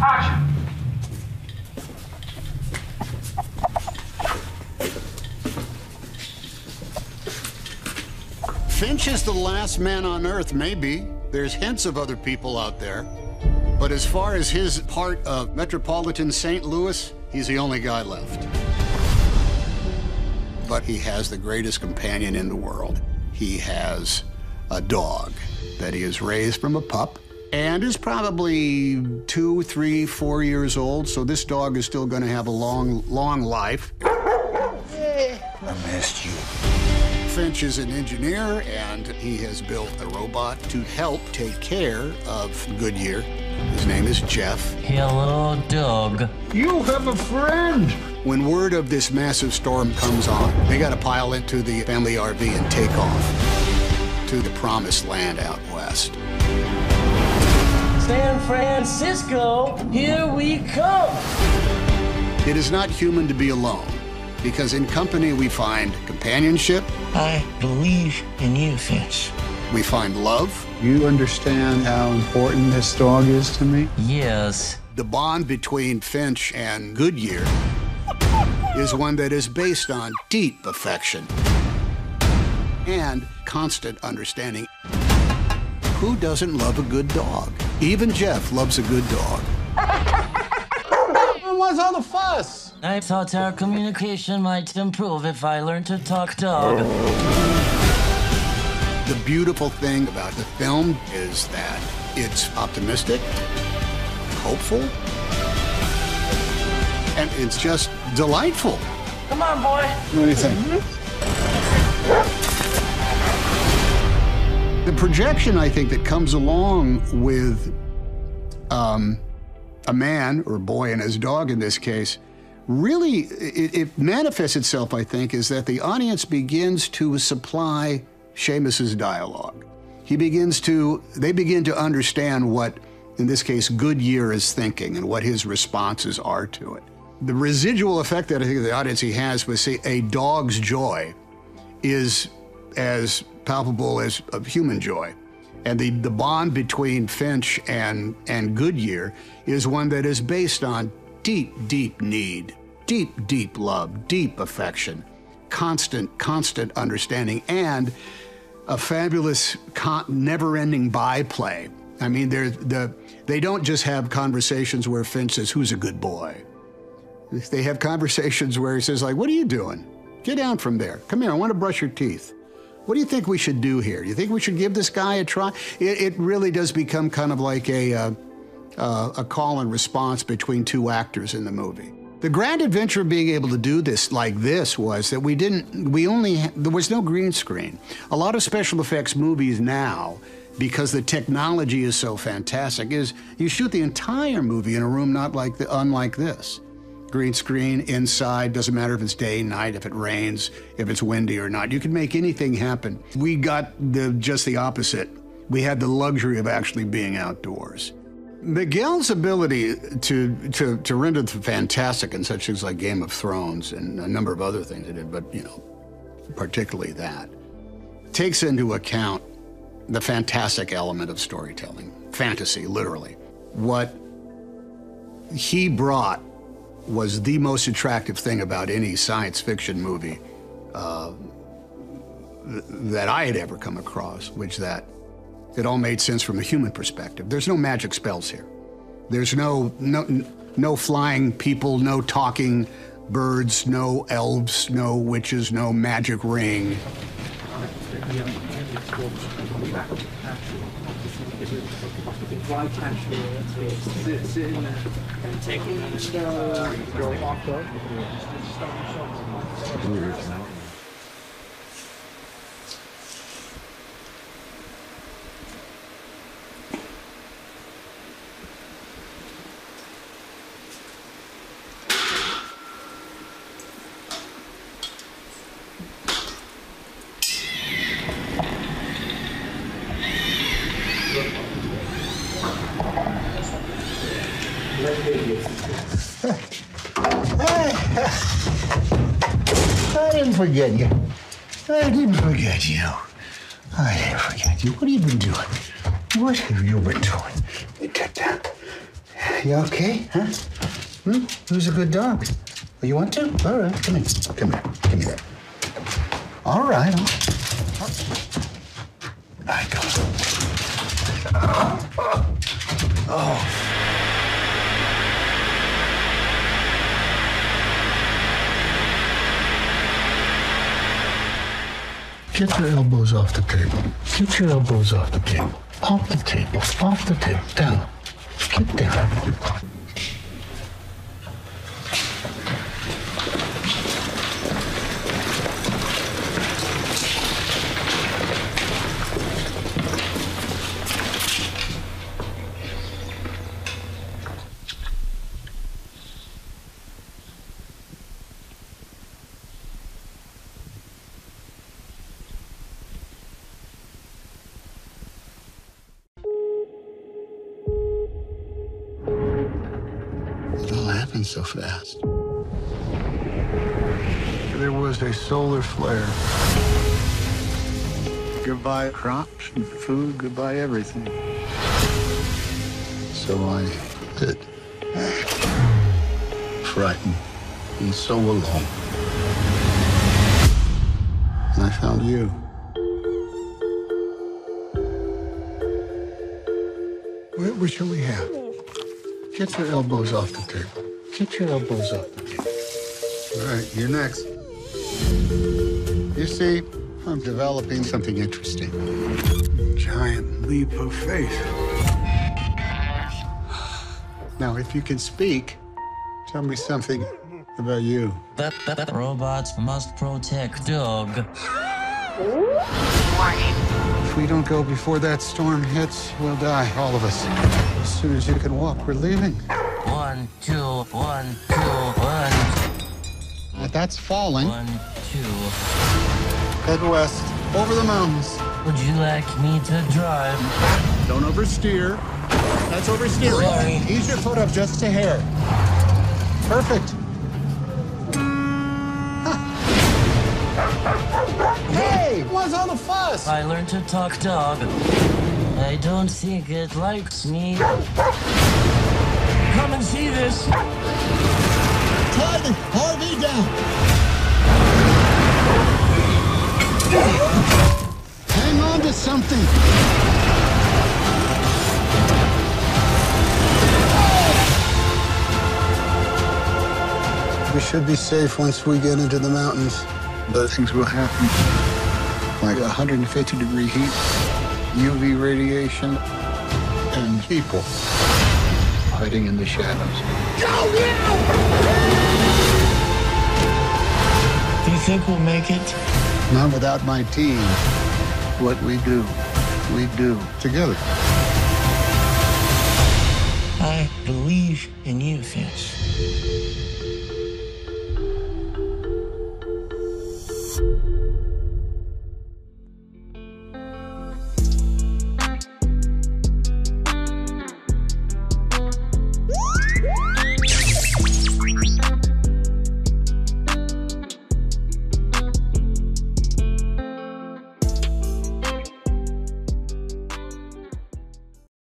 Action! Finch is the last man on Earth, maybe. There's hints of other people out there. But as far as his part of metropolitan St. Louis, he's the only guy left. But he has the greatest companion in the world. He has a dog that he has raised from a pup and is probably 2, 3, 4 years old. So this dog is still going to have a long, long life. I missed you. Finch is an engineer, and he has built a robot to help take care of Goodyear. His name is Jeff. Hello, dog. You have a friend. When word of this massive storm comes on, they got to pile into the family RV and take off to the promised land out west. San Francisco, here we come. It is not human to be alone, because in company we find companionship. I believe in you, Finch. We find love. You understand how important this dog is to me? Yes. The bond between Finch and Goodyear is one that is based on deep affection and constant understanding. Who doesn't love a good dog? Even Jeff loves a good dog. What's all the fuss? I thought our communication might improve if I learned to talk dog. The beautiful thing about the film is that it's optimistic, hopeful, and it's just delightful. Come on, boy. What do you think? The projection, I think, that comes along with a man, or a boy and his dog in this case, really, it manifests itself, I think, is that the audience begins to supply Seamus's dialogue. They begin to understand what, in this case, Goodyear is thinking and what his responses are to it. The residual effect that I think the audience has with, say, a dog's joy is as palpable as a human joy. And the bond between Finch and Goodyear is one that is based on deep, deep need, deep, deep love, deep affection, constant understanding, and a fabulous, never-ending byplay. I mean, they don't just have conversations where Finch says, "Who's a good boy?" They have conversations where he says, like, "What are you doing? Get down from there. Come here, I want to brush your teeth. What do you think we should do here? You think we should give this guy a try?" It really does become kind of like a call and response between two actors in the movie. The grand adventure of being able to do this like this was that there was no green screen. A lot of special effects movies now, because the technology is so fantastic, is you shoot the entire movie in a room unlike this. Green screen, inside, doesn't matter if it's day, night, if it rains, if it's windy or not. You can make anything happen. We got just the opposite. We had the luxury of actually being outdoors. Miguel's ability to render the fantastic in such things like Game of Thrones and a number of other things he did, but, you know, particularly that, takes into account the fantastic element of storytelling, fantasy, literally. What he brought was the most attractive thing about any science fiction movie that I had ever come across, which that it all made sense from a human perspective. There's no magic spells here. There's no flying people, no talking birds, no elves, no witches, no magic ring. I didn't forget you. I didn't forget you. I didn't forget you. What have you been doing? What have you been doing? You You okay? Huh? Who's a good dog? Oh, you want to? All right, come here. Come here. Give me that. All right. I go. Oh. Get your elbows off the table. Get your elbows off the table. Off the table. Off the table. Down. Get down. It all happened so fast. There was a solar flare. Goodbye crops and food, goodbye everything. So I did. Frightened and so alone. And I found you. What shall we have? Get your elbows off the table. Get your elbows off the table. All right, you're next. You see, I'm developing something interesting. Giant leap of faith. Now, if you can speak, tell me something about you. Robots must protect dog. If we don't go before that storm hits, we'll die, all of us. As soon as you can walk, we're leaving. 1, 2, 1, 2, 1. That's falling. 1, 2. Head west, over the mountains. Would you like me to drive? Don't oversteer. That's oversteering. Sorry. Ease your foot up just a hair. Perfect. Huh. Hey, what's all the fuss? I learned to talk dog. I don't think it likes me. Come and see this. Tie the RV down. Hang on to something. We should be safe once we get into the mountains. But things will happen. Like 150-degree heat, UV radiation, and people hiding in the shadows. Do you think we'll make it? Not without my team. What we do Together. I believe in you, Finch.